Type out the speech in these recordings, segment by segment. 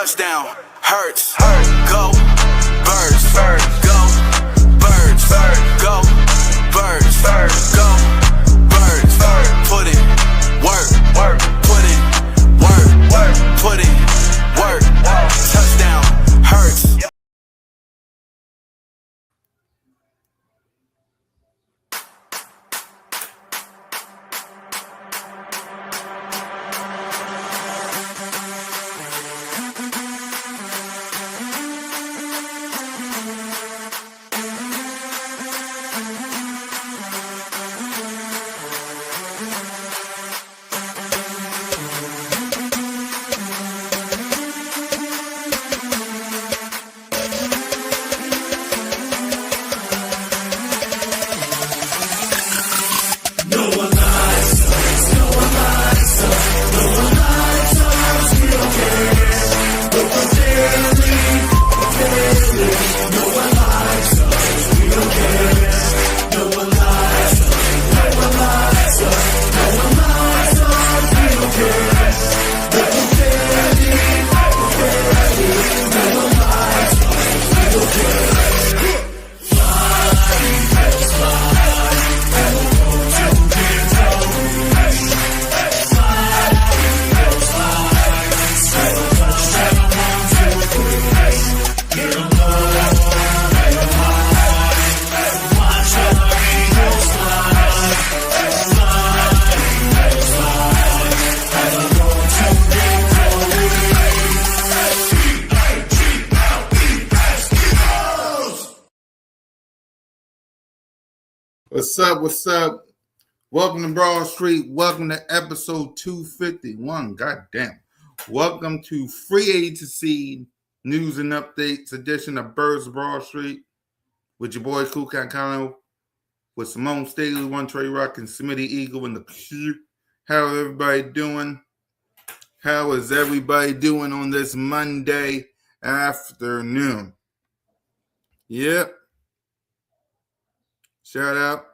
Touchdown, hurts. Go, birds. Go, birds. Go, birds. Go, birds. Put it, work. Put it, work. Put it, work. Touchdown, hurts. What's up? Welcome to Broad Street. Welcome to episode 251. Goddamn. Welcome to Free Agency News and Updates edition of B.O.B.S Broad Street with your boy Cool Cat Connell, with Simone Staley, One Trey Rock, and Smitty Eagle in the queue. How everybody doing? How is everybody doing on this Monday afternoon? Yep. Shout out.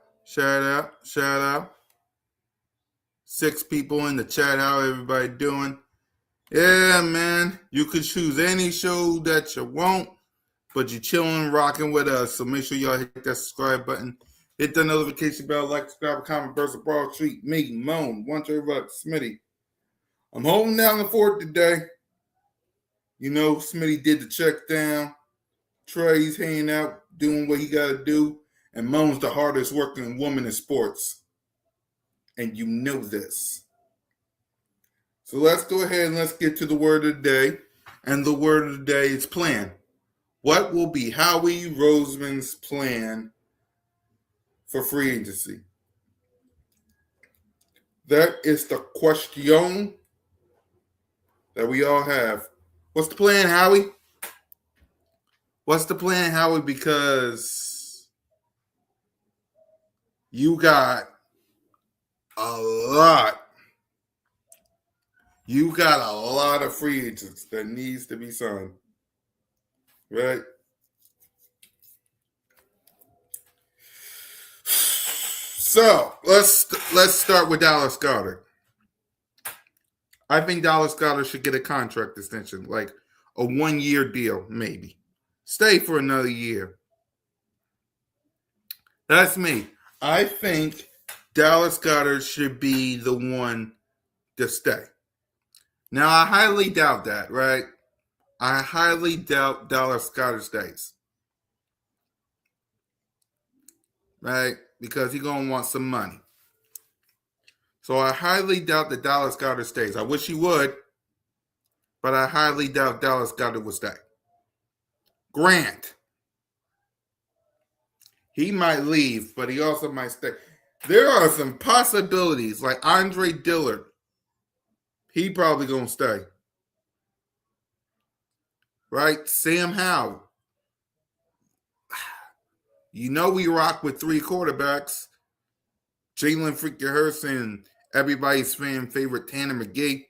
6 people in the chat. How everybody doing? Yeah, man. You could choose any show that you want, but you're chilling, rocking with us. So make sure y'all hit that subscribe button. Hit the notification bell, like, subscribe, comment, B.O.B.S Broad Street. Me, Moan, One Trey Rock, Smitty. I'm holding down the fort today. You know, Smitty did the check down. Trey's hanging out, doing what he got to do. And Moan's the hardest working woman in sports. And you know this. So let's go ahead and let's get to the word of the day. And the word of the day is plan. What will be Howie Roseman's plan for free agency? That is the question that we all have. What's the plan, Howie? What's the plan, Howie? Because you got a lot. You got a lot of free agents that needs to be signed. Right? So let's start with Dallas Goedert. I think Dallas Goedert should get a contract extension, like a 1-year deal, maybe. Stay for another year. That's me. I think Dallas Goedert should be the one to stay. Now, I highly doubt that, right? I highly doubt Dallas Goedert stays. Right? Because he's going to want some money. So I highly doubt that Dallas Goedert stays. I wish he would, but I highly doubt Dallas Goedert would stay. Grant. He might leave, but he also might stay. There are some possibilities, like Andre Dillard. He probably going to stay. Right? Sam Howell. You know we rock with 3 quarterbacks. Jalen freaking Hurts and everybody's fan favorite Tanner McGee.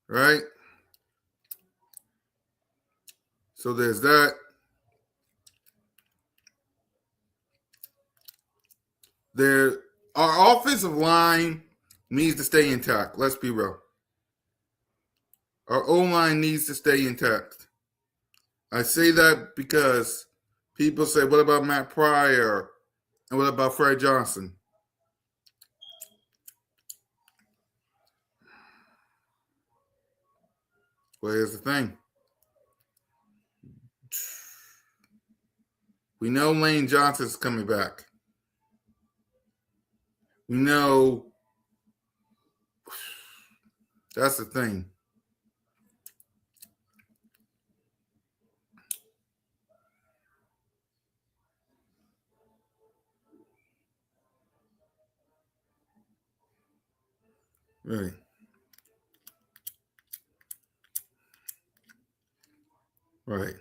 Right? So there's that. Our offensive line needs to stay intact. Let's be real. Our O-line needs to stay intact. I say that because people say, what about Matt Pryor? And what about Fred Johnson? Well, here's the thing. We know Lane Johnson's coming back. We know that's the thing. Right. Right.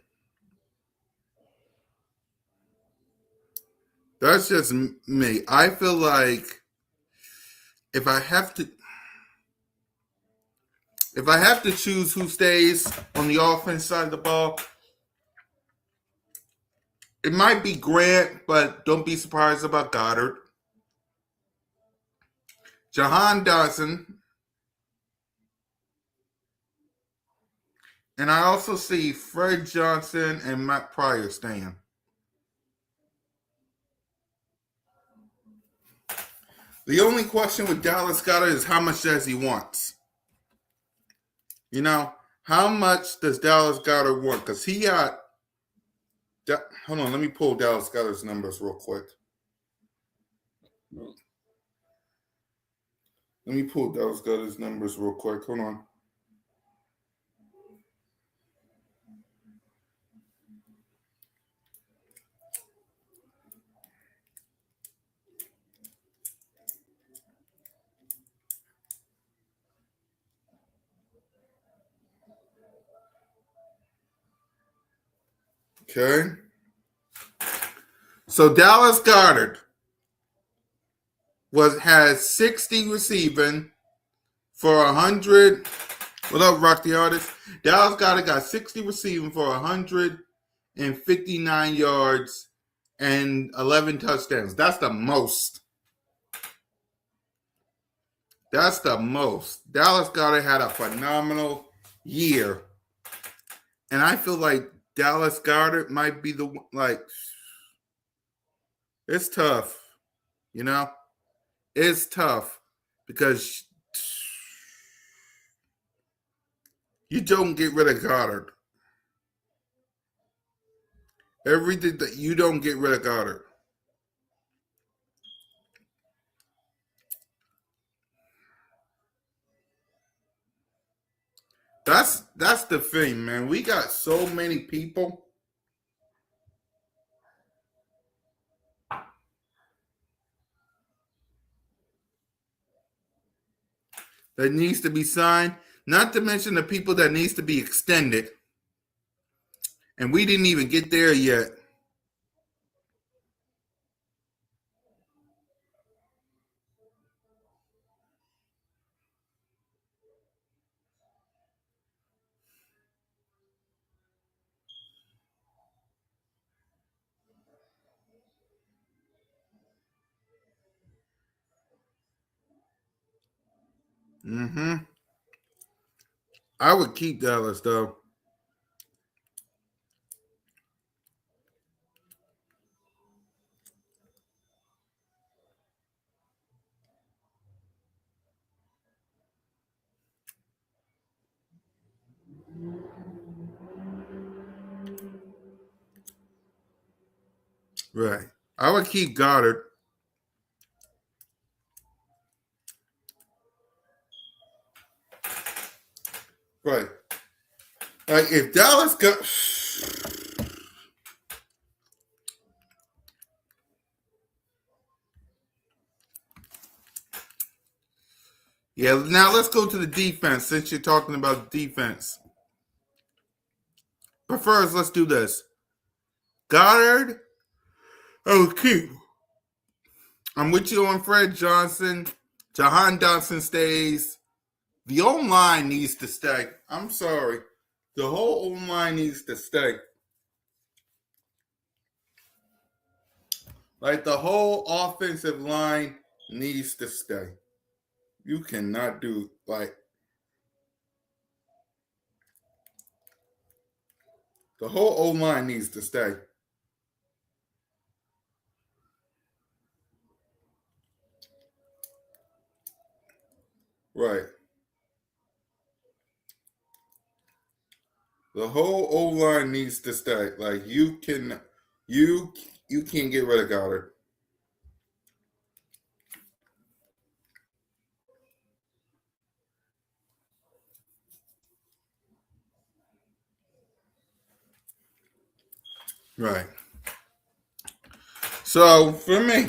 That's just me. I feel like if I have to choose who stays on the offense side of the ball, it might be Grant, but don't be surprised about Goddard. Jahan Dotson. And I also see Fred Johnson and Matt Pryor staying. The only question with Dallas Goddard is how much does he want? You know, how much does Dallas Goddard want? Because he got. Hold on, let me pull Dallas Goddard's numbers real quick. Let me pull Dallas Goddard's numbers real quick. Hold on. Okay. So Dallas Goddard has 60 receiving for 100. What up, Rock the Artist? Dallas Goddard got 60 receiving for 159 yards and 11 touchdowns. That's the most. That's the most. Dallas Goddard had a phenomenal year. And I feel like Dallas Goddard might be the, like, it's tough. You know? It's tough because you don't get rid of Goddard. Everything that you don't get rid of Goddard. That's the thing, man. We got so many people that needs to be signed, not to mention the people that needs to be extended. And we didn't even get there yet. I would keep Dallas though. Right. I would keep Goddard. Right. Like if Dallas got Yeah, now let's go to the defense since you're talking about defense. But first, let's do this. Goddard, keep. I'm with you on Fred Johnson. Jahan Dotson stays. The O-line needs to stay. I'm sorry. The whole O-line needs to stay. Like the whole offensive line needs to stay. You cannot do like The whole O line needs to stay. Right. The whole O line needs to stay. Like you can't get rid of Goddard. Right. So for me,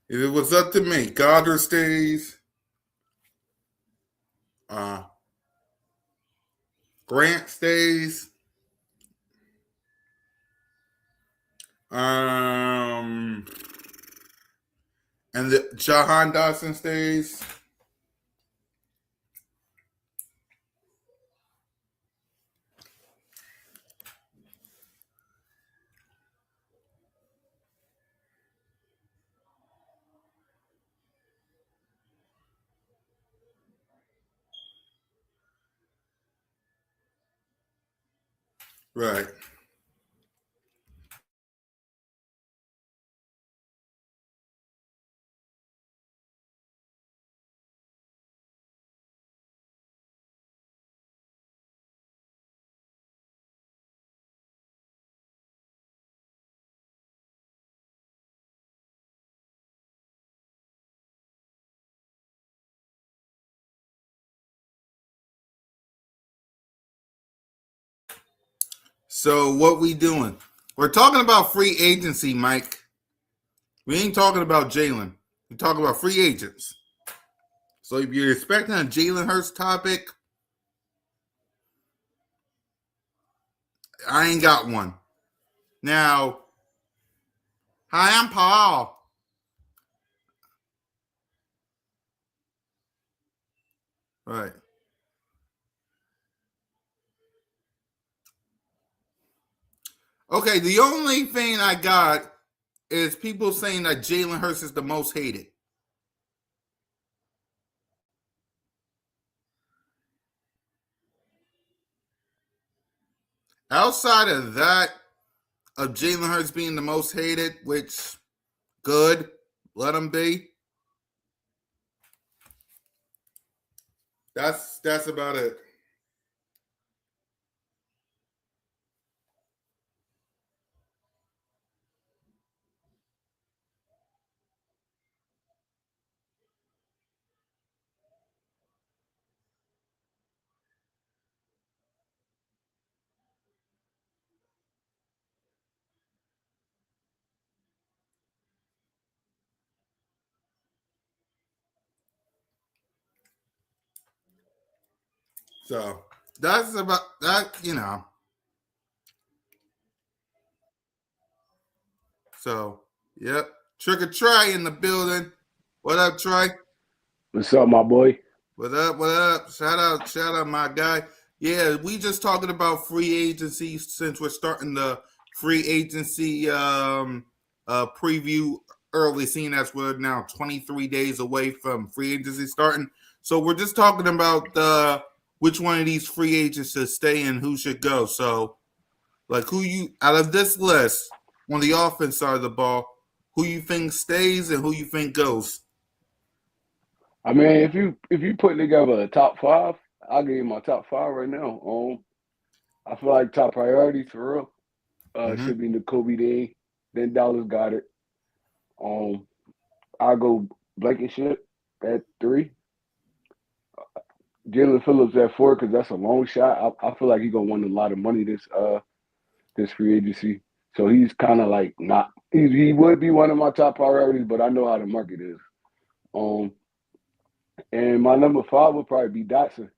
if it was up to me, Goddard stays. Uh, Grant stays. Um, and the Jahan Dotson stays. Right. So what we doing? We're talking about free agency, Mike. We ain't talking about Jalen. We're talking about free agents. So if you're expecting a Jalen Hurts topic, I ain't got one. Now, hi, I'm Paul. Right. Okay, the only thing I got is people saying that Jalen Hurts is the most hated. Outside of that, of Jalen Hurts being the most hated, which good, let him be. That's about it. So that's about that. So yep. Trick or Trey in the building. What up, Trey? What's up, my boy? What up? What up? Shout out, my guy. Yeah, we just talking about free agency since we're starting the free agency preview early, seeing as we're now 23 days away from free agency starting. So we're just talking about which one of these free agents should stay and who should go. So, like, who you out of this list on the offense side of the ball, who you think stays and who you think goes? I mean, if you put together a top five, I'll give you my top five right now. I feel like top priorities for real Mm-hmm. should be Kobe Dean, then Dallas Goddard. Um, I'll go Blankenship at three, Jalen Phillips at four because that's a long shot. I feel like he's gonna win a lot of money this free agency. So he's kind of like not. He would be one of my top priorities, but I know how the market is. Um, and my number five would probably be Dotson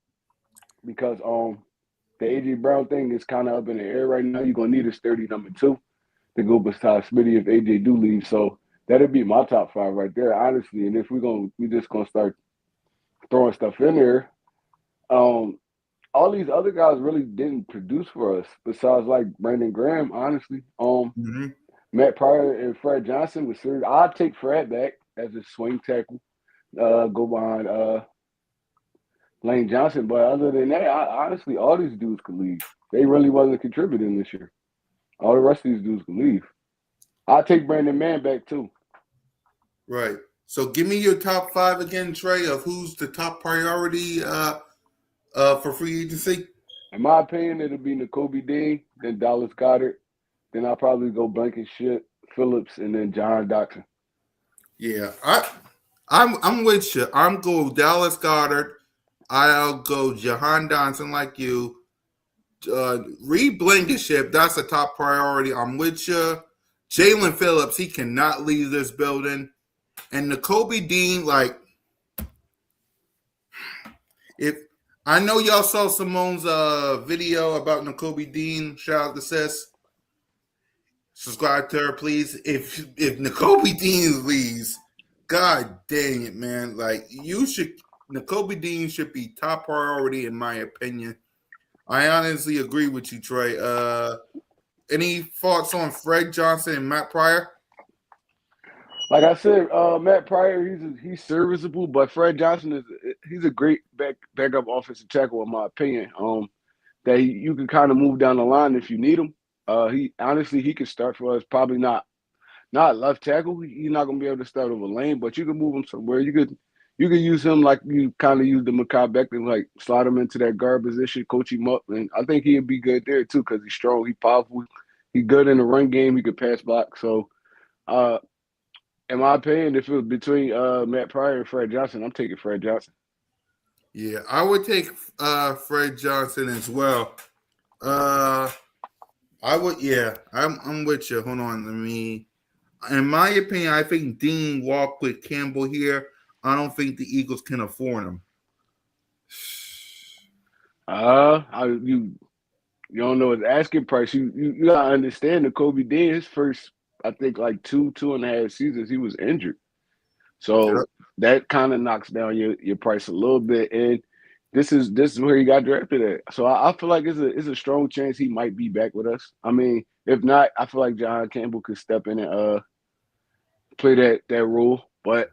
because the AJ Brown thing is kind of up in the air right now. You're gonna need a sturdy number two to go beside Smitty if AJ do leave. So that'd be my top five right there, honestly. And if we just gonna start throwing stuff in there, um, all these other guys really didn't produce for us besides like Brandon Graham, honestly. Mm-hmm. Matt Pryor and Fred Johnson was serious. I'd take Fred back as a swing tackle, go behind Lane Johnson. But other than that, honestly, all these dudes could leave. They really wasn't contributing this year. All the rest of these dudes can leave. I'll take Brandon Mann back too. Right. So give me your top five again, Trey, of who's the top priority for free agency. In my opinion, it'll be N'Kobe Dean, then Dallas Goddard, then I'll probably go Blankenship, Phillips, and then John Dotson. Yeah, I'm with you. I'm go Dallas Goddard. I'll go Jahan Johnson like you. Reed Blankenship, that's a top priority. I'm with you. Jalen Phillips, he cannot leave this building. And N'Kobe Dean, like, if I know y'all saw Simone's video about N'Kobe Dean, shout out to Sis. Subscribe to her, please. If N'Kobe Dean leaves, God dang it, man! Like N'Kobe Dean should be top priority in my opinion. I honestly agree with you, Trey. Any thoughts on Fred Johnson and Matt Pryor? Like I said, Matt Pryor, he's serviceable, but Fred Johnson he's a great backup offensive tackle in my opinion. That you can kind of move down the line if you need him. He honestly he could start for us. Probably not left tackle. He's not gonna be able to start over lane, but you can move him somewhere. You could use him like you kind of used the Mekhi Becton, like slide him into that guard position, coach him up, and I think he'd be good there too because he's strong, he's powerful, he's good in the run game, he could pass block. So, in my opinion, if it was between Matt Pryor and Fred Johnson, I'm taking Fred Johnson. Yeah, I would take Fred Johnson as well. I would. Yeah, I'm with you. Hold on, let me. In my opinion, I think Dean walked with Campbell here. I don't think the Eagles can afford him. You don't know his asking price. You gotta understand that Kobe Dean, his first, I think like 2.5 seasons, he was injured. Yep. So that kind of knocks down your price a little bit. And this is where he got drafted at. So I feel like it's a strong chance he might be back with us. I mean, if not, I feel like John Campbell could step in and play that role. But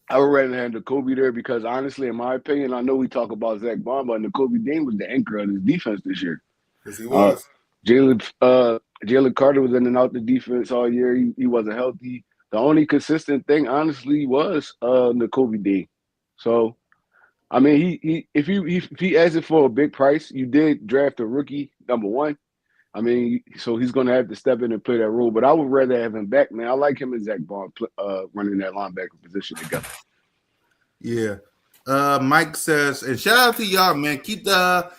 I would rather have Kobe there because honestly, in my opinion, I know we talk about Zach Bond, but Kobe Dean was the anchor of this defense this year. Yes, he Uh, was. Jalen Carter was in and out the defense all year. He wasn't healthy. The only consistent thing, honestly, was N'Kobe Dean. So, I mean, if he asked it for a big price, you did draft a rookie number one. I mean, so he's going to have to step in and play that role. But I would rather have him back, man. I like him and Zach Bond running that linebacker position together. Yeah. Mike says, and shout out to y'all, man. Keep the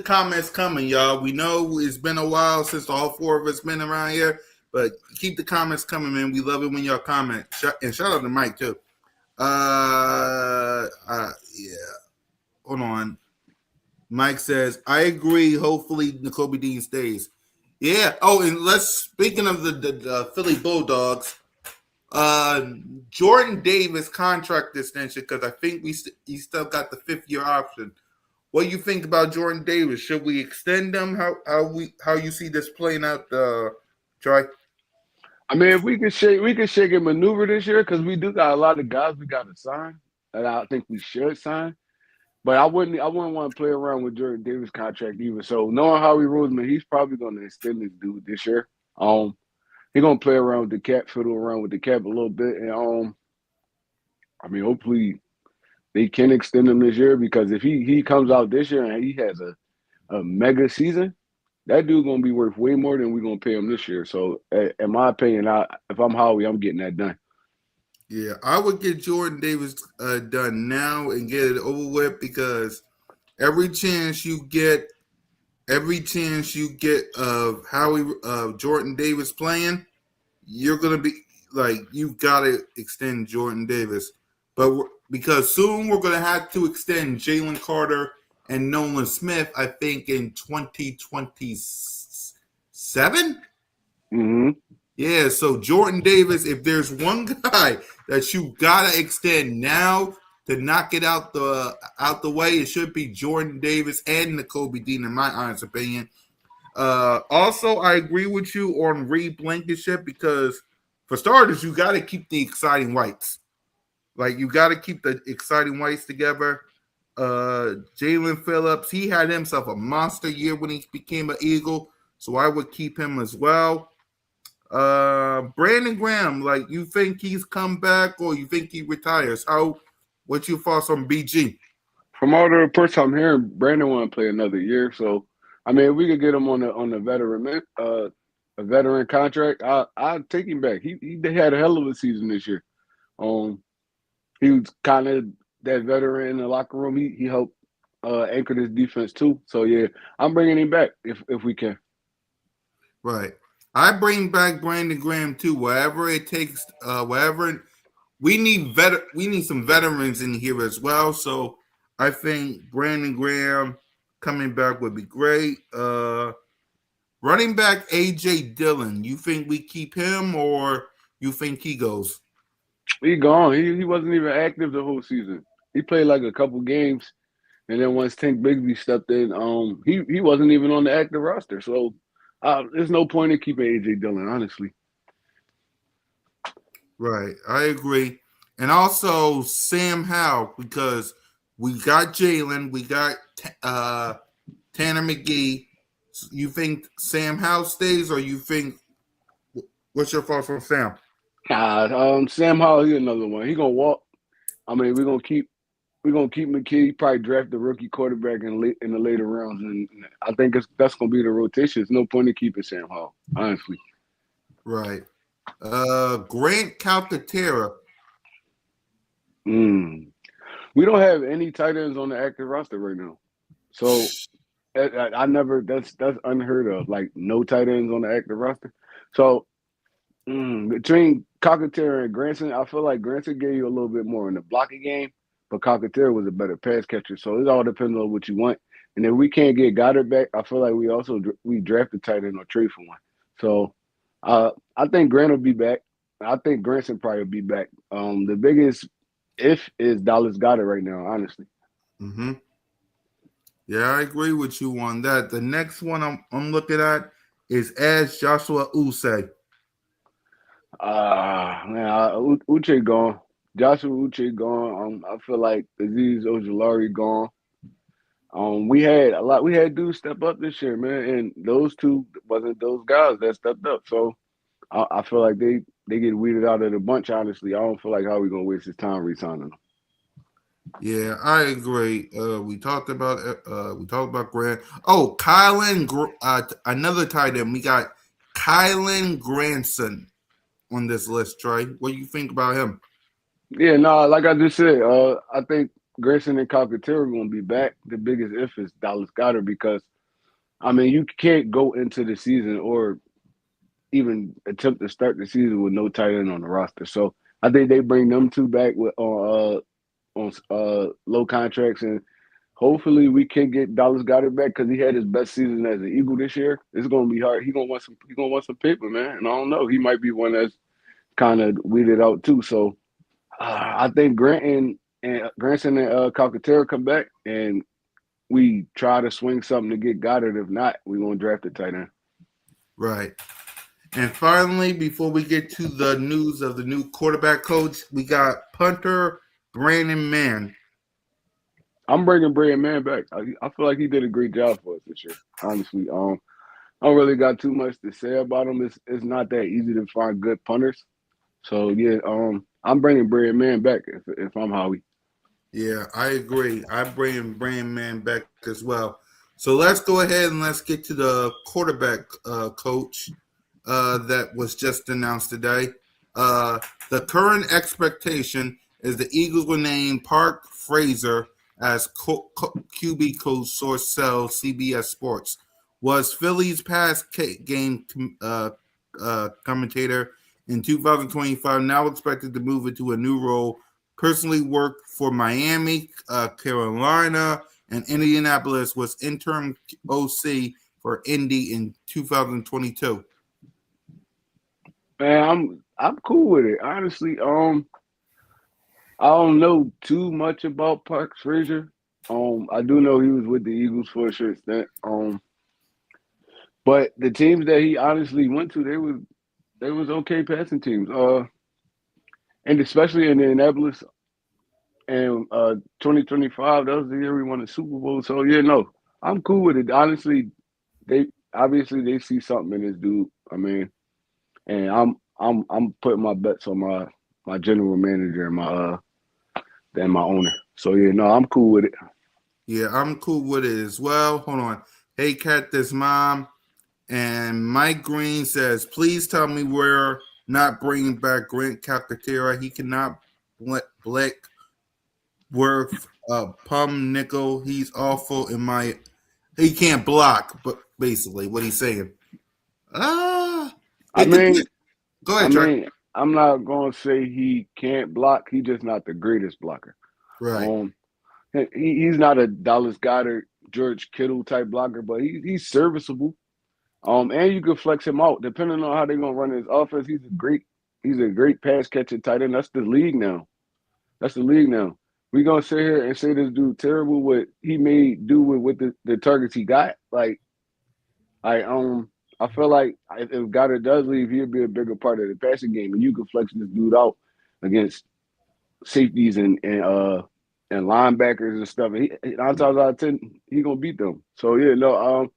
comments coming, y'all. We know it's been a while since all four of us been around here, but keep the comments coming, man. We love it when y'all comment. And shout out to Mike too. Yeah. Hold on. Mike says, I agree. Hopefully, N'Kobe Dean stays. Yeah. Oh, and speaking of the Philly Bulldogs, Jordan Davis contract extension because I think he still got the 5th-year option. What do you think about Jordan Davis? Should we extend him? How you see this playing out, Troy? I mean, if we could shake and maneuver this year because we do got a lot of guys we got to sign, and I think we should sign. But I wouldn't want to play around with Jordan Davis' contract either. So knowing Howie Roseman, he's probably going to extend this dude this year. He's going to play around with the cap, fiddle around with the cap a little bit, and I mean, hopefully they can extend him this year because if he comes out this year and he has a mega season, that dude's going to be worth way more than we're going to pay him this year. So in my opinion, if I'm Howie, I'm getting that done. Yeah, I would get Jordan Davis done now and get it over with because every chance you get of Jordan Davis playing, you're gonna be like you gotta extend Jordan Davis, but because soon we're gonna have to extend Jalen Carter and Nolan Smith. I think in 2027. Mm-hmm. Yeah, so Jordan Davis, if there's one guy that you gotta extend now to knock it out the way, it should be Jordan Davis and N'Kobe Dean, in my honest opinion. Also, I agree with you on Reed Blankenship because, for starters, you got to keep the exciting whites. Like you got to keep the exciting whites together. Jalen Phillips, he had himself a monster year when he became an Eagle, so I would keep him as well. Brandon Graham, like you think he's come back or you think he retires? What's your thoughts on BG? From all the reports I'm hearing, Brandon want to play another year. So, I mean, if we could get him on the a veteran contract, I'd take him back. He had a hell of a season this year. Um, he was kind of that veteran in the locker room. He helped anchor this defense too. So yeah, I'm bringing him back if we can. Right. I bring back Brandon Graham too, wherever it takes, wherever we need some veterans in here as well. So I think Brandon Graham coming back would be great. Running back AJ Dillon, you think we keep him or you think he goes? He gone. He wasn't even active the whole season. He played like a couple games, and then once Tank Bigsby stepped in, he wasn't even on the active roster. So there's no point in keeping AJ Dillon, honestly. Right, I agree. And also Sam Howell, because we got Jalen, we got Tanner McGee. You think Sam Howell stays, or you think what's your thoughts on Sam? Sam Howell, he another one. He gonna walk. I mean, we're gonna keep McKee. Probably draft the rookie quarterback in the later rounds, and I think that's gonna be the rotation. There's no point in keeping Sam Howell, honestly. Right. Grant Calcaterra. Mm. We don't have any tight ends on the active roster right now, so I never. That's unheard of. Like no tight ends on the active roster. So between Calcaterra and Granson, I feel like Granson gave you a little bit more in the blocking game, but Calcaterra was a better pass catcher. So it all depends on what you want. And if we can't get Goddard back, I feel like we drafted tight end or trade for one. So I think Grant will be back. I think Granson probably will be back. The biggest if is Dallas Goddard right now, honestly. Mm-hmm. Yeah, I agree with you on that. The next one I'm looking at is Ash Joshua Usay. Man, Uche gone. Joshua Uche gone. I feel like Aziz Ojulari gone. We had a lot. We had dudes step up this year, man, and those two wasn't those guys that stepped up. So I feel like they get weeded out of the bunch. Honestly, I don't feel like how we gonna waste his time re-signing them. Yeah, I agree. We talked about Grant. Oh, another tight end. We got Kylan Granson on this list. Trey, what do you think about him? Yeah, no, like I just said, I think Grayson and Calcaterra are gonna be back. The biggest if is Dallas Goddard because I mean you can't go into the season or even attempt to start the season with no tight end on the roster. So I think they bring them two back with on low contracts, and hopefully we can get Dallas Goddard back because he had his best season as an Eagle this year. It's gonna be hard. He gonna want some paper, man. And I don't know. He might be one that's kind of weeded out too. So I think Granson and Calcaterra come back, and we try to swing something to get Goddard. If not, we gonna draft a tight end. Right. And finally, before we get to the news of the new quarterback coach, we got punter Brandon Mann. I'm bringing Brandon Mann back. I feel like he did a great job for us this year. Honestly, I don't really got too much to say about him. It's not that easy to find good punters. So yeah, I'm bringing Brandon Mann back if I'm Howie. Yeah, I agree. I'm bringing Brandon Mann back as well. So let's go ahead and let's get to the quarterback coach that was just announced today. Uh, the current expectation is the Eagles will name Park Fraser as QB coach, source sells CBS Sports. Was Philly's past game commentator in 2025 now expected to move into a new role. Personally worked for Miami, Carolina, and Indianapolis. Was interim OC for Indy in 2022. Man, I'm cool with it. Honestly, I don't know too much about Parks Frazier. I do know he was with the Eagles for a short stint. But the teams that he honestly went to, they was okay passing teams. And especially in Indianapolis and 2025, that was the year we won the Super Bowl. So yeah, no, I'm cool with it. Honestly, they obviously they see something in this dude. I mean, and I'm putting my bets on my general manager and my owner. So yeah, no, I'm cool with it. Yeah, I'm cool with it as well. Hold on. Hey, Cat, this mom. And Mike Green says, please tell me we're not bringing back Grant Calcaterra. He cannot blick worth pum nickel. He's awful in my. He can't block, but basically what he's saying. Ah, I it mean, depends. Go I ahead, Trey. mean, I'm not gonna say he can't block. He's just not the greatest blocker. Right. Um, he's not a Dallas Goddard, George Kittle type blocker, but he's serviceable. And you can flex him out depending on how they're gonna run his offense. He's a great pass catching tight end. That's the league now. That's the league now. We gonna sit here and say this dude terrible what he may do with the targets he got. Like I I feel like if Goddard does leave, he'll be a bigger part of the passing game, and you can flex this dude out against safeties and linebackers and stuff. And nine times out of 10, he gonna beat them. So yeah, no,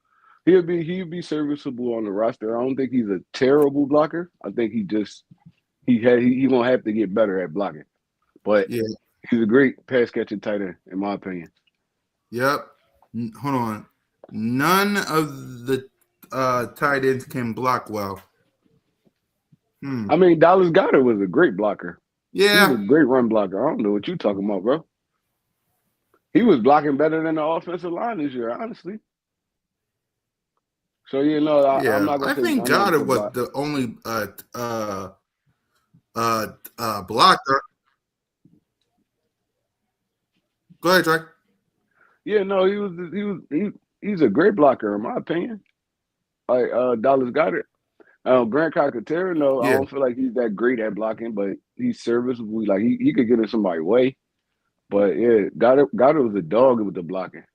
he'll be serviceable on the roster. I don't think he's a terrible blocker. I think he gonna have to get better at blocking. But Yeah. he's a great pass catching tight end, in my opinion. Yep. Hold on. None of the tight ends can block well. I mean, Dallas Goddard was a great blocker. He was a Yeah. great run blocker. I don't know what you're talking about, bro. He was blocking better than the offensive line this year, honestly. So you know, I'm Yeah. not gonna I say think none of them Goddard could was block. the only blocker. Go ahead, Trey. Yeah, no, he's a great blocker in my opinion. Like Dallas Goddard. Grant Calcaterra, no, I Yeah. don't feel like he's that great at blocking, but he's serviceable. Like he could get in somebody's way. But yeah, Goddard was a dog with the blocking.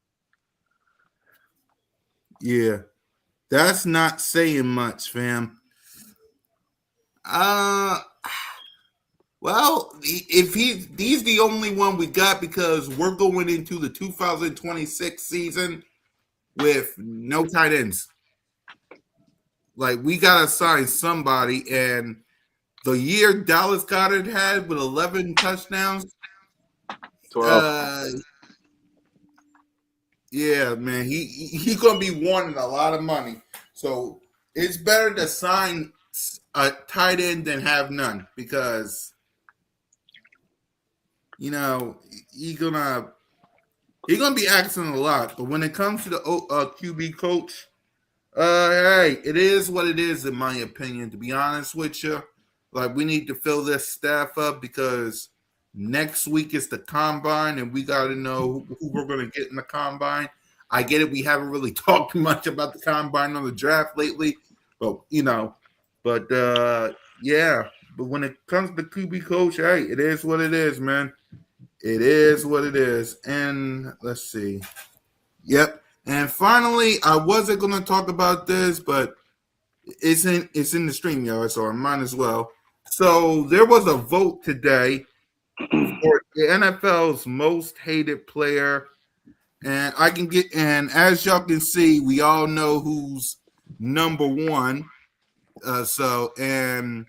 Yeah. That's not saying much, fam. Uh well, if he's the only one we got because we're going into the 2026 season with no tight ends. Like we gotta sign somebody, and the year Dallas Goddard had with 11 touchdowns, 12. uh, yeah, man, he's gonna be wanting a lot of money. So it's better to sign a tight end than have none because you know he's gonna be asking a lot. But when it comes to the QB coach, hey, it is what it is, in my opinion. To be honest with you, like we need to fill this staff up because next week is the combine, and we got to know who we're going to get in the combine. I get it. We haven't really talked much about the combine on the draft lately, but yeah. But when it comes to QB coach, hey, it is what it is, man. It is what it is. And let's see. Yep. And finally, I wasn't going to talk about this, but it's in the stream, yard, so I might as well. So there was a vote today for the NFL's most hated player, and as y'all can see, we all know who's number one. And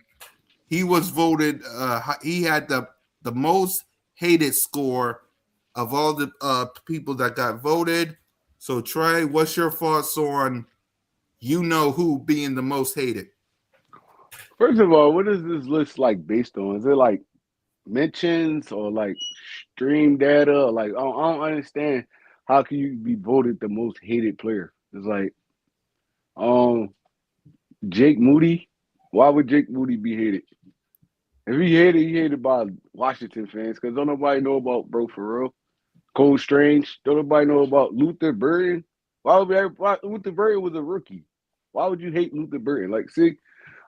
he was voted. He had the most hated score of all the people that got voted. So Trey, what's your thoughts on who being the most hated? First of all, what is this list like based on? Is it like mentions or like stream data? Or like I don't understand how can you be voted the most hated player? It's like um Jake Moody. Why would Jake Moody be hated? If he hated by Washington fans because don't nobody know about Bro for real. Cole Strange. Don't nobody know about Luther Burden. Why Luther Burden was a rookie? Why would you hate Luther Burden? Like, see,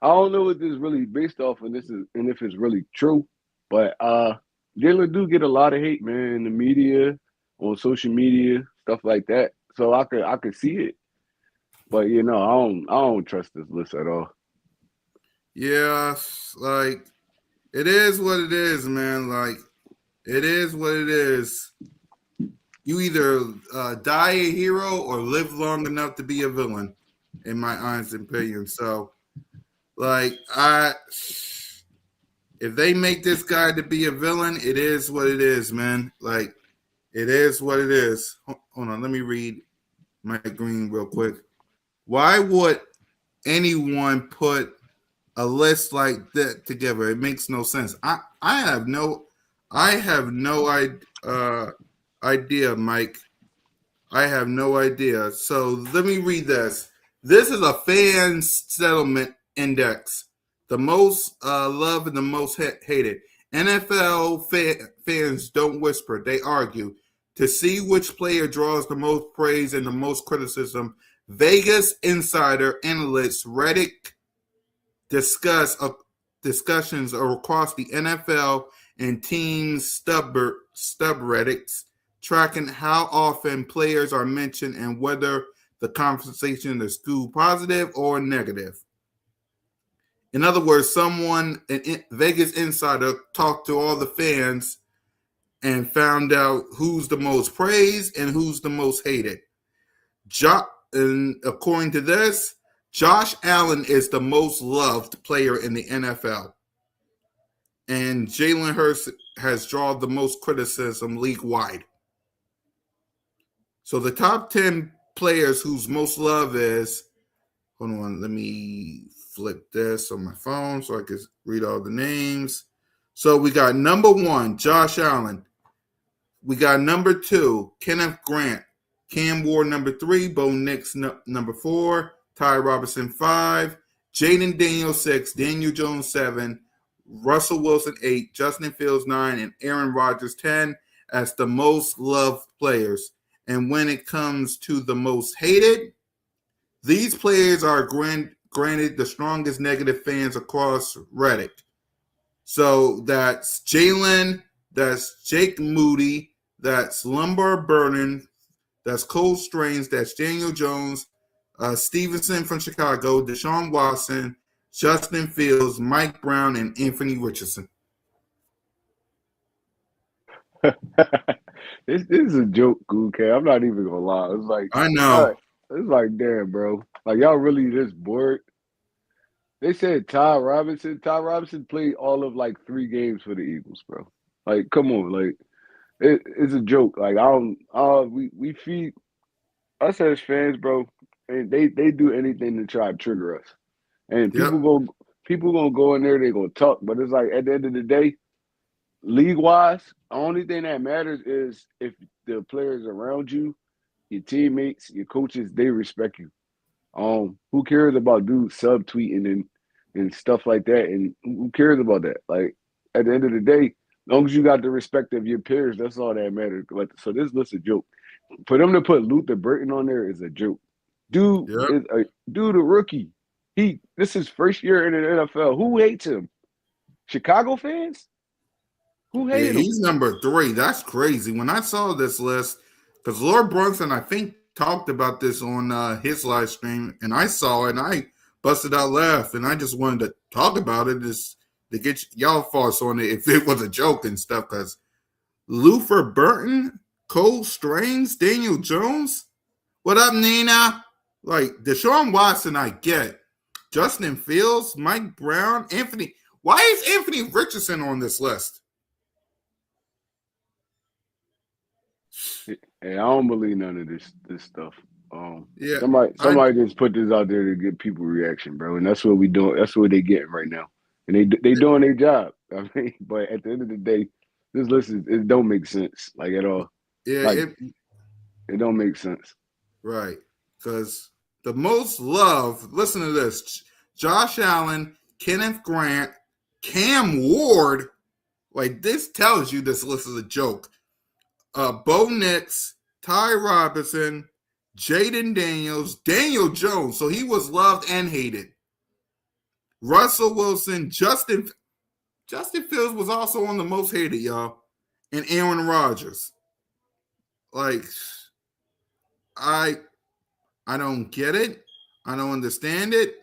I don't know what this is really based off, and if it's really true. But Jalen do get a lot of hate, man, in the media, on social media, stuff like that. So I could see it. But I don't trust this list at all. Yeah, like it is what it is, man. Like It is what it is. You either die a hero or live long enough to be a villain, in my honest opinion. So, like, if they make this guy to be a villain, it is what it is, man. Like, it is what it is. Hold on, let me read Mike Green real quick. Why would anyone put a list like that together? It makes no sense. I have no idea, Mike. I have no idea. So let me read this. This is a fan settlement index. The most loved and the most hated. NFL fans don't whisper, they argue. To see which player draws the most praise and the most criticism, Vegas insider analysts Reddit discussions across the NFL and teams subreddits, tracking how often players are mentioned and whether the conversation is skewed positive or negative. In other words, someone, an Vegas insider, talked to all the fans and found out who's the most praised and who's the most hated. And according to this, Josh Allen is the most loved player in the NFL. And Jalen Hurts has drawn the most criticism league-wide. So the top 10 players whose most love is, hold on, let me flip this on my phone so I can read all the names. So we got number 1, Josh Allen. We got number 2, Kenneth Grant. Cam Ward, number 3. Bo Nix, number 4. Ty Robinson, 5. Jaden Daniels, 6. Daniel Jones, 7. Russell Wilson, 8. Justin Fields, 9. And Aaron Rodgers, 10 as the most loved players. And when it comes to the most hated, these players are granted the strongest negative fans across Reddit. So that's Jalen, that's Jake Moody, that's Lumber Burden, that's Cole Strange, that's Daniel Jones, Stevenson from Chicago, Deshaun Watson, Justin Fields, Mike Brown, and Anthony Richardson. This is a joke, okay? I'm not even gonna lie. I All know. right, it's like, damn, bro. Like y'all really this bored? They said Ty Robinson. Ty Robinson played all of like 3 games for the Eagles, bro. Like, come on, like it's a joke. Like I don't. We feed us as fans, bro. And they do anything to try to trigger us. And Yep. people gonna go in there. They gonna talk, but it's like at the end of the day, league wise, the only thing that matters is if the players around you, your teammates, your coaches, they respect you. Who cares about dudes subtweeting and stuff like that? And who cares about that? Like at the end of the day, as long as you got the respect of your peers, that's all that matters. So this list a joke. For them to put Luther Burton on there is a joke. Dude Yep. is a rookie. This is first year in the NFL. Who hates him? Chicago fans? Who Yeah, hated him? he's number 3. That's crazy. When I saw this list, because Lord Brunson, I think, talked about this on his live stream, and I saw it, and I busted out laughing. I just wanted to talk about it just to get y'all thoughts on it if it was a joke and stuff. Because Luther Burton, Cole Strange, Daniel Jones, what up, Nina? Like Deshaun Watson, I get. Justin Fields, Mike Brown, Anthony. Why is Anthony Richardson on this list? Hey, I don't believe none of this stuff. Yeah, Somebody just put this out there to get people reaction, bro, and that's what we doing. That's what they getting right now, and they doing their job. I mean, but at the end of the day, this list it don't make sense like at all. yeah, Like it don't make sense. right. Because the most love. Listen to this: Josh Allen, Kenneth Grant, Cam Ward. Like this tells you this list is a joke. Bo Nix, Ty Robinson, Jaden Daniels, Daniel Jones. So he was loved and hated. Russell Wilson, Justin Fields was also on the most hated, y'all, and Aaron Rodgers. Like, I don't get it. I don't understand it.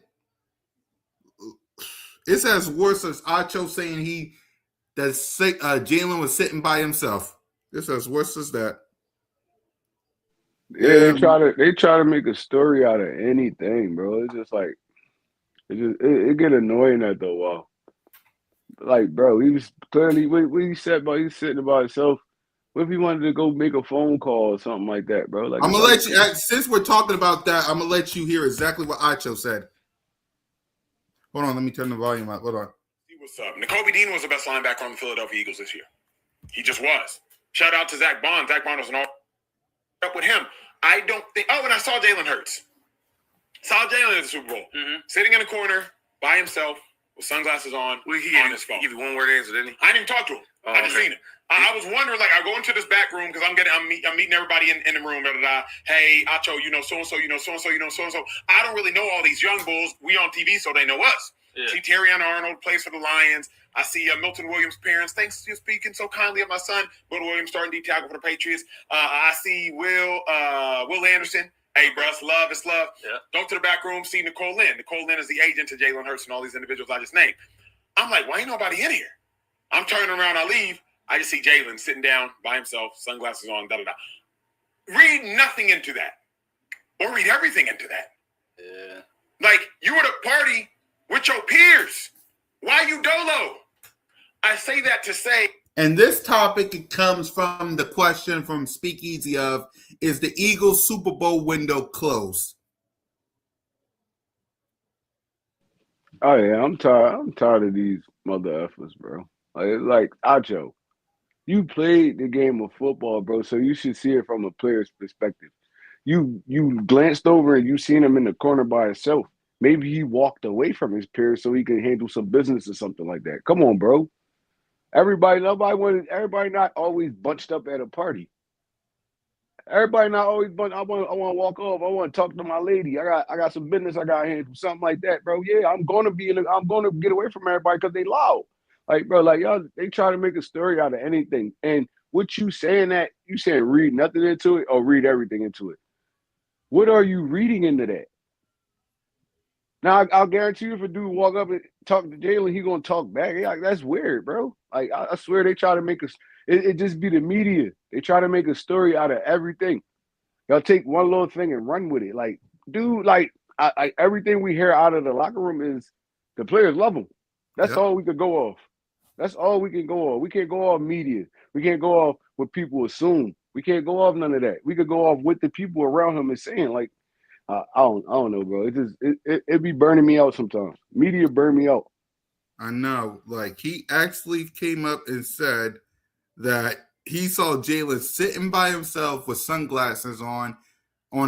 It's as worse as Acho saying that Jalen was sitting by himself. This is worse as that. Yeah, Yeah, they try to make a story out of anything, bro. It's just like it get annoying after a while. Like, bro, he was clearly what he said about he's sitting by himself. What if he wanted to go make a phone call or something like that, bro? Like I'm it's gonna like let you. Since we're talking about that, I'm gonna let you hear exactly what Acho said. Hold on, let me turn the volume up. Hold on. See what's up. Nakobe Dean was the best linebacker on the Philadelphia Eagles this year. He just was. Shout out to Zach Bond. Zach Bond was an all up with him. I don't think. Oh, and I saw Jalen Hurts. Saw Jalen at the Super Bowl, sitting in a corner by himself with sunglasses on his phone. He give you one word answer, didn't he? I didn't even talk to him. I just seen it. I was wondering, like, I go into this back room because I'm meeting everybody in the room. Hey, Acho, you know so and so, you know so and so, you know so and so. I don't really know all these young bulls. We on TV, so they know us. Yeah. See Terrion Arnold plays for the Lions. I see Milton Williams' parents. Thanks for speaking so kindly of my son. Will Williams starting D tackle for the Patriots. I see Will Anderson. Hey, bro, it's love. It's love. Yeah. Go to the back room, see Nicole Lynn. Nicole Lynn is the agent to Jalen Hurts and all these individuals I just named. I'm like, why ain't nobody in here? I'm turning around, I leave. I just see Jalen sitting down by himself, sunglasses on, da-da-da. Read nothing into that. Or read everything into that. Yeah. Like, you were at a party with your peers. Why you dolo? I say that to say. And this topic, it comes from the question from Speakeasy of, is the Eagles Super Bowl window closed? oh yeah, I'm tired. I'm tired of these mother effers, bro. Like Acho, you played the game of football, bro, so you should see it from a player's perspective. You glanced over and you seen him in the corner by himself. Maybe he walked away from his peers so he can handle some business or something like that. Come on, bro. Everybody not always bunched up at a party. Everybody not always bunched. I want to walk off. I want to talk to my lady. I got some business I got to handle, something like that, bro. Yeah, I'm gonna get away from everybody because they loud. Like, bro, like y'all, they try to make a story out of anything. And what you saying read nothing into it or read everything into it. What are you reading into that? Now, I'll guarantee you if a dude walk up and talk to Jalen, he gonna talk back. Like, that's weird, bro. Like, I swear they try to make us. It just be the media. They try to make a story out of everything. Y'all take one little thing and run with it. Like, dude, like everything we hear out of the locker room is the players love them. That's all we could go off. That's all we can go off. We can't go off media. We can't go off what people assume. We can't go off none of that. We could go off what the people around him is saying. Like, I don't know, bro. It be burning me out sometimes. Media burn me out. I know. Like, he actually came up and said that he saw Jalen sitting by himself with sunglasses on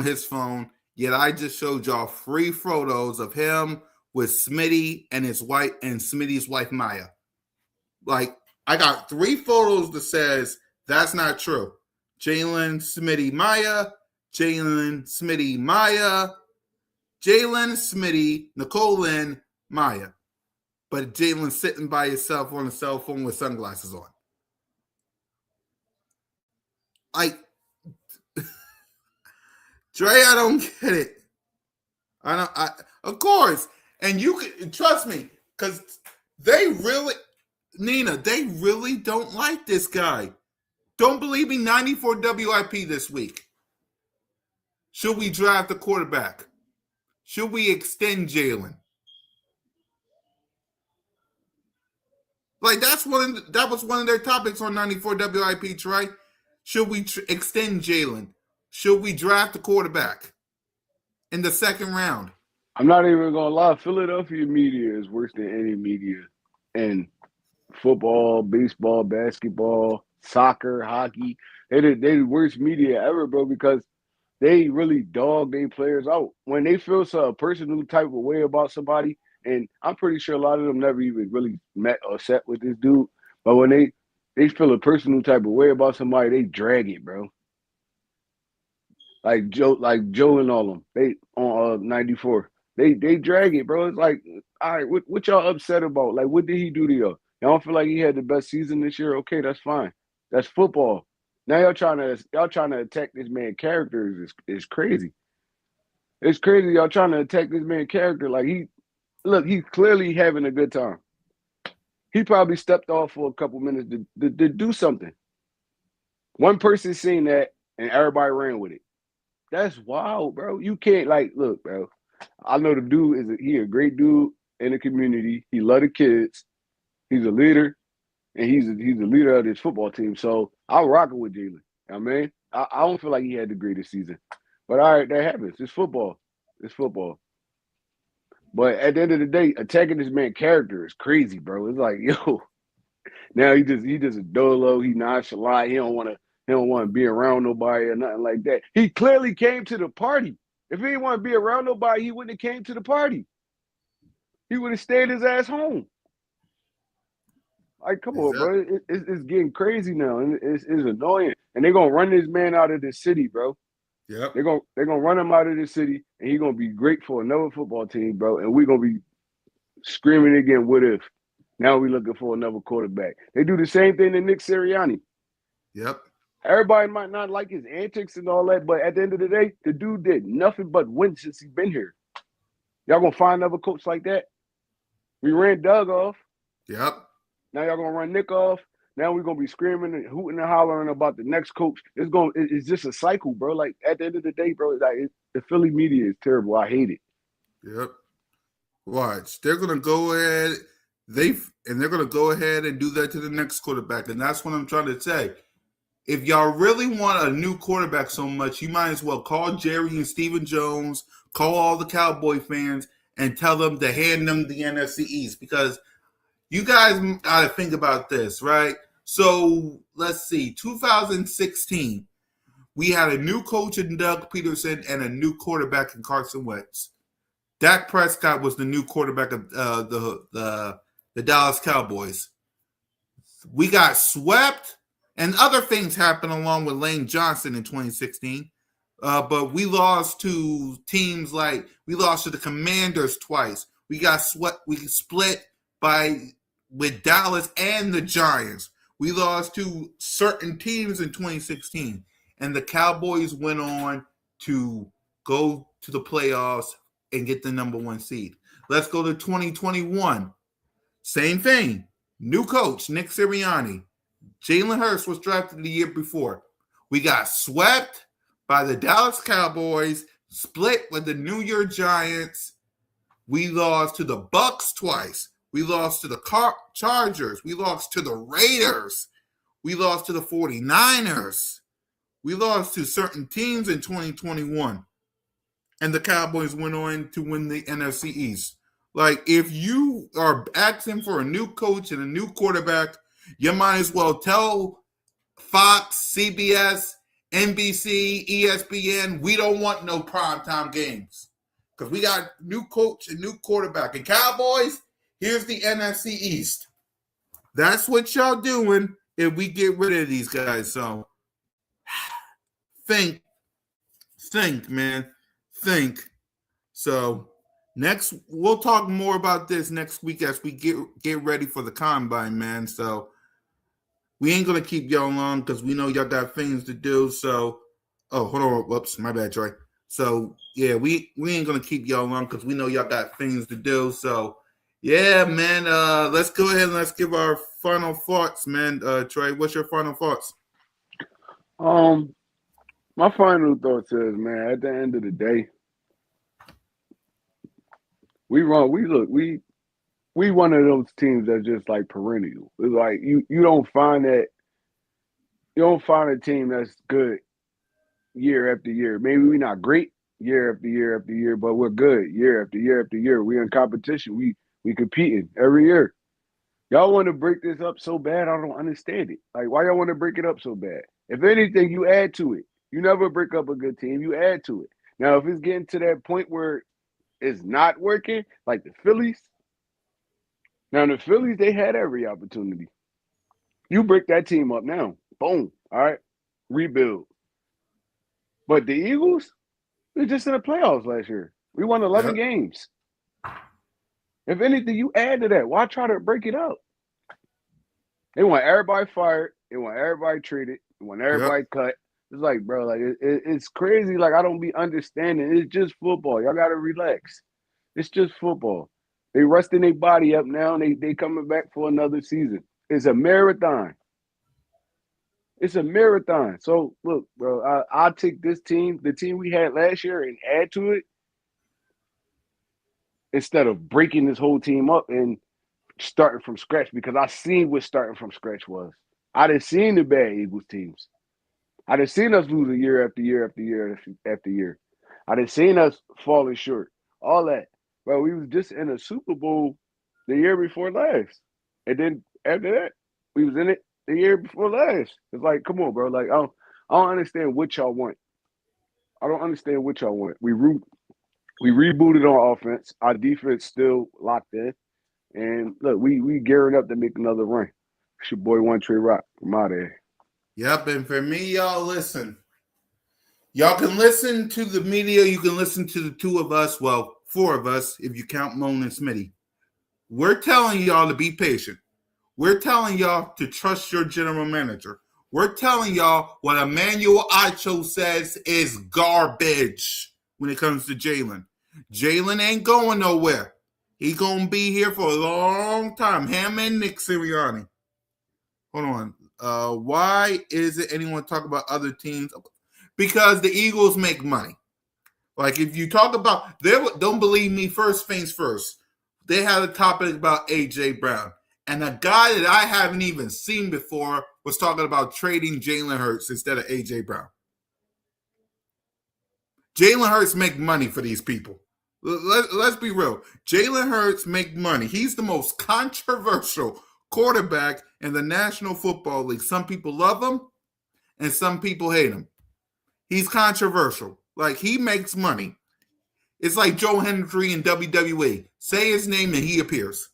his phone. Yet I just showed y'all 3 photos of him with Smitty and his wife and Smitty's wife Maya. Like, I got 3 photos that says that's not true. Jalen, Smitty, Maya, Jalen, Smitty, Maya, Jalen, Smitty, Nicole Lynn, Maya. But Jalen sitting by himself on a cell phone with sunglasses on. Like, Dre, I don't get it. Of course. And you can trust me, because they really, Nina, they really don't like this guy. Don't believe me, 94 WIP this week. Should we draft a quarterback? Should we extend Jalen? Like, that was one of their topics on 94 WIP, Trey. Should we extend Jalen? Should we draft a quarterback in the 2nd round? I'm not even gonna lie. Philadelphia media is worse than any media in football, baseball, basketball, soccer, hockey. They the worst media ever, bro, because they really dog their players out. When they feel a personal type of way about somebody, and I'm pretty sure a lot of them never even really met or sat with this dude, but when they feel a personal type of way about somebody, they drag it, bro. Like Joe and all them. They on 94. They drag it, bro. It's like, all right, what y'all upset about? Like, what did he do to y'all? Y'all don't feel like he had the best season this year? Okay, that's fine. That's football. Now y'all trying to attack this man's character is crazy. It's crazy y'all trying to attack this man's character. Like, he's clearly having a good time. He probably stepped off for a couple minutes to do something. One person seen that and everybody ran with it. That's wild, bro. You can't look, bro. I know the dude he a great dude in the community. He love the kids. He's a leader, and he's a leader of this football team. So I'm rocking with Jalen. I mean, I don't feel like he had the greatest season, but all right, that happens. It's football. It's football. But at the end of the day, attacking this man's character is crazy, bro. It's like, yo, now he just a dolo. He nonchalant. He don't want to be around nobody or nothing like that. He clearly came to the party. If he didn't want to be around nobody, he wouldn't have came to the party. He would have stayed his ass home. Like, come on, bro. It's getting crazy now, and it's annoying. And they're gonna run this man out of the city, bro. Yep. They're gonna run him out of the city, and he's gonna be great for another football team, bro. And we're gonna be screaming again, what if? Now we're looking for another quarterback. They do the same thing to Nick Sirianni. Yep. Everybody might not like his antics and all that, but at the end of the day, the dude did nothing but win since he's been here. Y'all gonna find another coach like that? We ran Doug off. Yep. Now y'all gonna run Nick off. Now we're gonna be screaming and hooting and hollering about the next coach. It's just a cycle, bro. Like at the end of the day, bro, the Philly media is terrible. I hate it. Yep. Watch. They're gonna go ahead. They're gonna go ahead and do that to the next quarterback. And that's what I'm trying to say. If y'all really want a new quarterback so much, you might as well call Jerry and Stephen Jones, call all the Cowboy fans, and tell them to hand them the NFC East. Because you guys got to think about this, right? So let's see, 2016, we had a new coach in Doug Peterson and a new quarterback in Carson Wentz. Dak Prescott was the new quarterback of the Dallas Cowboys. We got swept, and other things happened along with Lane Johnson in 2016. But we lost to teams like we lost to the Commanders twice. We got swept. We split with Dallas and the Giants. We lost to certain teams in 2016, and the Cowboys went on to go to the playoffs and get the number 1 seed. Let's go to 2021. Same thing. New coach, Nick Sirianni. Jalen Hurts was drafted the year before. We got swept by the Dallas Cowboys, split with the New York Giants. We lost to the Bucks twice. We lost to the Chargers. We lost to the Raiders. We lost to the 49ers. We lost to certain teams in 2021. And the Cowboys went on to win the NFC East. Like, if you are asking for a new coach and a new quarterback, you might as well tell Fox, CBS, NBC, ESPN, we don't want no primetime games. Because we got new coach and new quarterback. And Cowboys, here's the NFC East. That's what y'all doing if we get rid of these guys. So, think, man. Think. So, next, we'll talk more about this next week as we get ready for the combine, man. So, we ain't going to keep y'all long because we know y'all got things to do. So, oh, hold on. Whoops, my bad, Troy. So, yeah, we ain't going to keep y'all long because we know y'all got things to do. So, yeah, man, let's go ahead and let's give our final thoughts, man. Troy, what's your final thoughts? My final thoughts is, man, at the end of the day, we one of those teams that's just like perennial. It's like you don't find a team that's good year after year. Maybe we're not great year after year after year, but we're good year after year after year. We're in competition. We competing every year. Y'all want to break this up so bad, I don't understand it. Like, why y'all want to break it up so bad? If anything, you add to it. You never break up a good team. You add to it. Now, if it's getting to that point where it's not working, like the Phillies. Now, the Phillies, they had every opportunity. You break that team up now. Boom. All right. Rebuild. But the Eagles, they're just in the playoffs last year. We won 11 games. If anything, you add to that. Why try to break it up? They want everybody fired. They want everybody traded. They want everybody cut. It's like, bro, like it's crazy. Like, I don't be understanding. It's just football. Y'all got to relax. It's just football. They resting their body up now, and they coming back for another season. It's a marathon. It's a marathon. So look, bro, I'll take this team, the team we had last year, and add to it instead of breaking this whole team up and starting from scratch, because I seen what starting from scratch was. I done seen the bad Eagles teams. I done seen us losing year after year after year after year. I done seen us falling short. All that. Bro, we was just in a Super Bowl the year before last. And then after that, we was in it the year before last. It's like, come on, bro. Like, I don't understand what y'all want. I don't understand what y'all want. We rebooted on offense. Our defense still locked in. And look, we gearing up to make another run. It's your boy One Trey Rock from out there. Yep, and for me, y'all listen. Y'all can listen to the media. You can listen to the two of us. Well, four of us, if you count Moan and Smitty. We're telling y'all to be patient. We're telling y'all to trust your general manager. We're telling y'all what Emmanuel Acho says is garbage when it comes to Jalen. Jalen ain't going nowhere. He's going to be here for a long time. Him and Nick Sirianni. Hold on. Why is it anyone talk about other teams? Because the Eagles make money. Like, if you talk about, don't believe me, first things first. They had a topic about A.J. Brown. And a guy that I haven't even seen before was talking about trading Jalen Hurts instead of A.J. Brown. Jalen Hurts make money for these people. Let's be real. Jalen Hurts make money. He's the most controversial quarterback in the National Football League. Some people love him and some people hate him. He's controversial. Like, he makes money. It's like Joe Hendry in WWE. Say his name and he appears.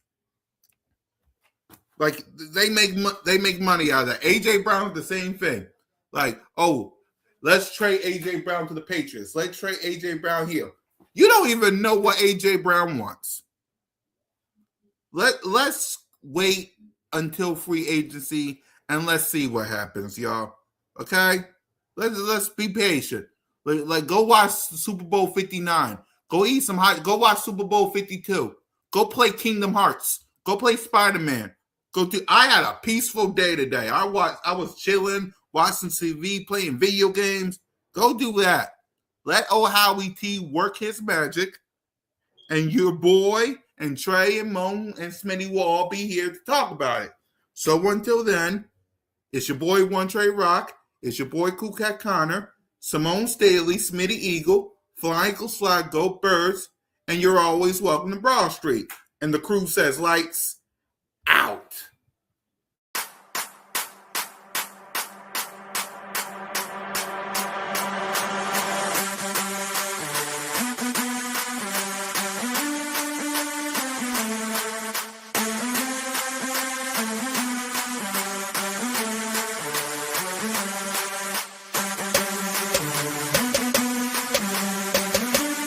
Like, they make money out of that. A.J. Brown, the same thing. Like, oh, let's trade A.J. Brown to the Patriots. Let's trade A.J. Brown here. You don't even know what A.J. Brown wants. Let's wait until free agency and let's see what happens, y'all. Okay? Let's be patient. Like go watch Super Bowl 59. Go eat some hot. Go watch Super Bowl 52. Go play Kingdom Hearts. Go play Spider-Man. I had a peaceful day today. I was chilling, watching TV, playing video games. Go do that. Let old Howie T work his magic. And your boy and Trey and Moan and Smitty will all be here to talk about it. So until then, it's your boy One Trey Rock. It's your boy Cool Cat Connor, Simone Staley, Smitty Eagle, Flying Eagle Slide, Go Birds, and you're always welcome to Broad Street. And the crew says lights out.